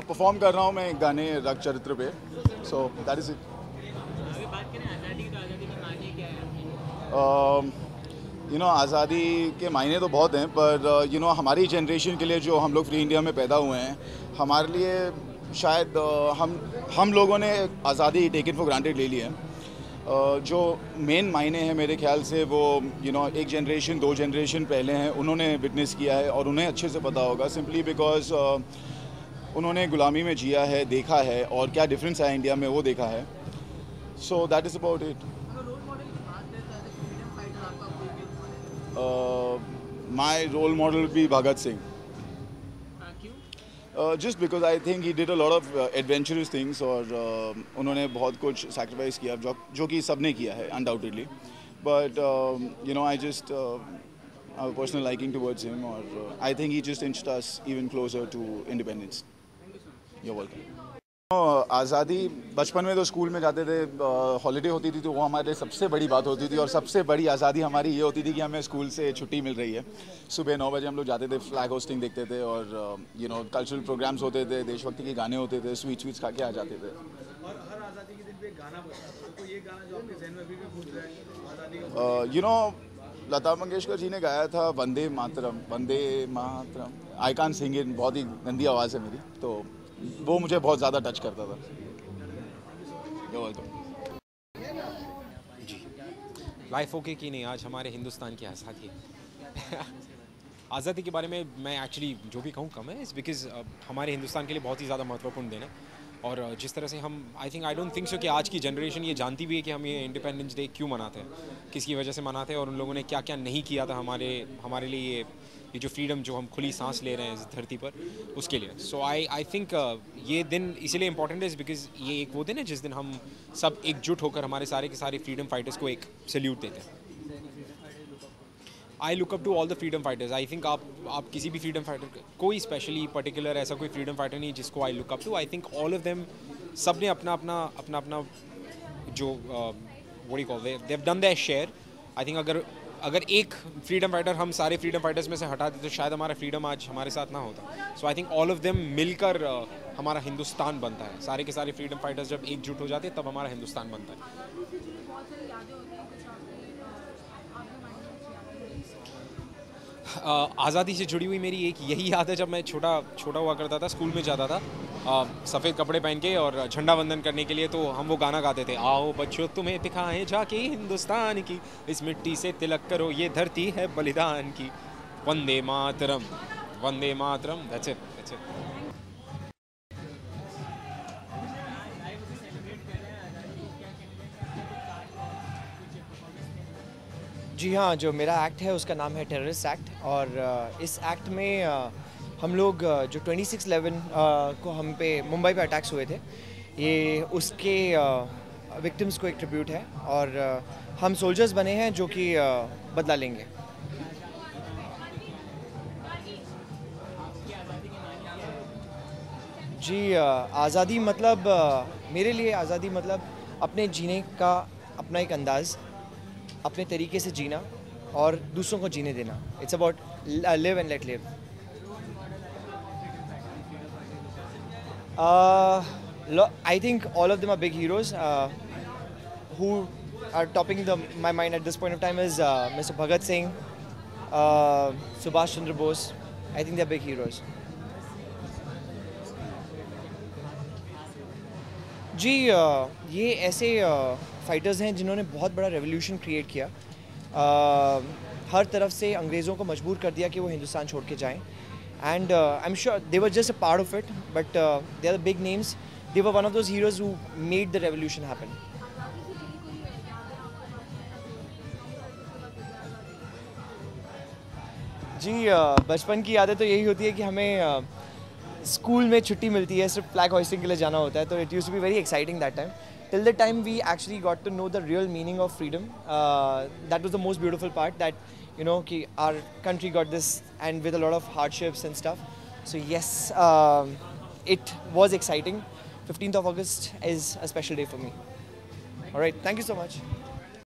Perform कर रहा हूँ मैं एक गाने रग चरित्र पे, सो दैट इज इट। अगर बात करें आज़ादी की, तो आज़ादी के मायने क्या है आपके? आज़ादी के मायने तो बहुत हैं, पर हमारी जनरेशन के लिए जो हम लोग फ्री इंडिया में पैदा हुए हैं, हमारे लिए शायद हम लोगों ने आज़ादी टेकन फॉर ग्रांटेड ले ली है। जो मेन मायने हैं मेरे ख्याल से वो एक जनरेशन दो जनरेशन पहले हैं, उन्होंने विटनेस किया है और उन्हें अच्छे से पता होगा, सिंपली बिकॉज उन्होंने गुलामी में जिया है, देखा है, और क्या डिफरेंस है इंडिया में वो देखा है। So that is about it. My role model भी Bhagat Singh, just because I think he did a lot of adventurous things, और उन्होंने बहुत कुछ सैक्रिफाइस किया जो कि सब ने किया है undoubtedly, but I just personal liking towards him, और I think he just inched us even closer to independence. You welcome. आज़ादी बचपन में तो स्कूल में जाते थे, हॉलीडे होती थी तो वो हमारे लिए सबसे बड़ी बात होती थी, और सबसे बड़ी आज़ादी हमारी ये होती थी कि हमें स्कूल से छुट्टी मिल रही है। सुबह 9 बजे हम लोग जाते थे, फ्लैग होस्टिंग देखते थे, और कल्चरल प्रोग्राम्स होते थे, देशभक्ति के गाने होते थे, स्वीट्स खा के आ जाते थे। और हर आज़ादी के दिन पे एक गाना बजता था, तो कोई एक गाना जो आपके जहन में अभी भी गूंज रहा है आज़ादी का? लता मंगेशकर जी ने गाया था वंदे मातरम, वंदे मातरम। आई कांट सिंग इट, बहुत ही गंदी आवाज़ है मेरी, तो वो मुझे बहुत ज़्यादा टच करता था। You're welcome. Ji, life okay की नहीं, आज हमारे हिंदुस्तान की आज़ादी है। आज़ादी के बारे में मैं एक्चुअली जो भी कहूँ कम है, इस बिकॉज़ हमारे हिंदुस्तान के लिए बहुत ही ज़्यादा महत्वपूर्ण दिन है। और जिस तरह से हम आई डोंट थिंक सो कि आज की जनरेशन ये जानती भी है कि हम ये इंडिपेंडेंस डे क्यों मनाते हैं, किसकी वजह से मनाते हैं, और उन लोगों ने क्या क्या नहीं किया था हमारे लिए ये जो फ्रीडम जो हम खुली सांस ले रहे हैं इस धरती पर, उसके लिए। सो आई थिंक ये दिन इसीलिए इंपॉर्टेंट है बिकॉज ये एक वो दिन है जिस दिन हम सब एकजुट होकर हमारे सारे के सारे फ्रीडम फाइटर्स को एक सल्यूट देते हैं। I look up to all the freedom fighters. I think आप किसी भी फ्रीडम फाइटर, कोई स्पेशली पर्टिकुलर ऐसा कोई फ्रीडम फाइटर नहीं जिसको I look up to. I think all of them, सब ने अपना अपना जो what you call, they have done their share. I think अगर एक फ्रीडम फाइटर हम सारे फ्रीडम फाइटर्स में से हटा देते तो शायद हमारा फ्रीडम आज हमारे साथ ना होता। So I think all of them मिलकर हमारा हिंदुस्तान बनता है। सारे के सारे फ्रीडम फाइटर्स जब एकजुट हो जाते हैं तब हमारा हिंदुस्तान बनता है। आज़ादी से जुड़ी हुई मेरी एक यही याद है, जब मैं छोटा हुआ करता था, स्कूल में जाता था सफ़ेद कपड़े पहन के और झंडा वंदन करने के लिए, तो हम वो गाना गाते थे, आओ बच्चों तुम्हें दिखाएं जाके हिंदुस्तान की, इस मिट्टी से तिलक करो ये धरती है बलिदान की, Vande Mataram, Vande Mataram. That's it, that's it. जी हाँ, जो मेरा एक्ट है उसका नाम है टेररिस्ट एक्ट, और इस एक्ट में हम लोग जो 26/11 को हम पे मुंबई पे अटैक्स हुए थे, ये उसके विक्टिम्स को एक ट्रिब्यूट है, और हम सोल्जर्स बने हैं जो कि बदला लेंगे। जी, आज़ादी मतलब मेरे लिए आज़ादी मतलब अपने जीने का अपना एक अंदाज़, अपने तरीके से जीना और दूसरों को जीने देना। It's about live and let live. I think all of them are big heroes. Who are topping my mind at this point of time is Mr. Bhagat Singh, Subhash Chandra Bose. I think they're big heroes. जी, ये ऐसे fighters हैं जिन्होंने बहुत बड़ा revolution create किया, हर तरफ से अंग्रेज़ों को मजबूर कर दिया कि वो हिंदुस्तान छोड़ के जाएं, and I am sure they were just a part of it, but they are the big names. They were one of those heroes who made the revolution happen. जी, बचपन की यादें तो यही होती है कि हमें स्कूल में छुट्टी मिलती है, सिर्फ फ्लैग होइस्टिंग के लिए जाना होता है, तो it used to be very exciting that time, till the time we actually got to know the real meaning of freedom. That was the most beautiful part, that ki our country got this, and with a lot of hardships and stuff. So yes, it was exciting. 15th of August is a special day for me. All right, thank you so much.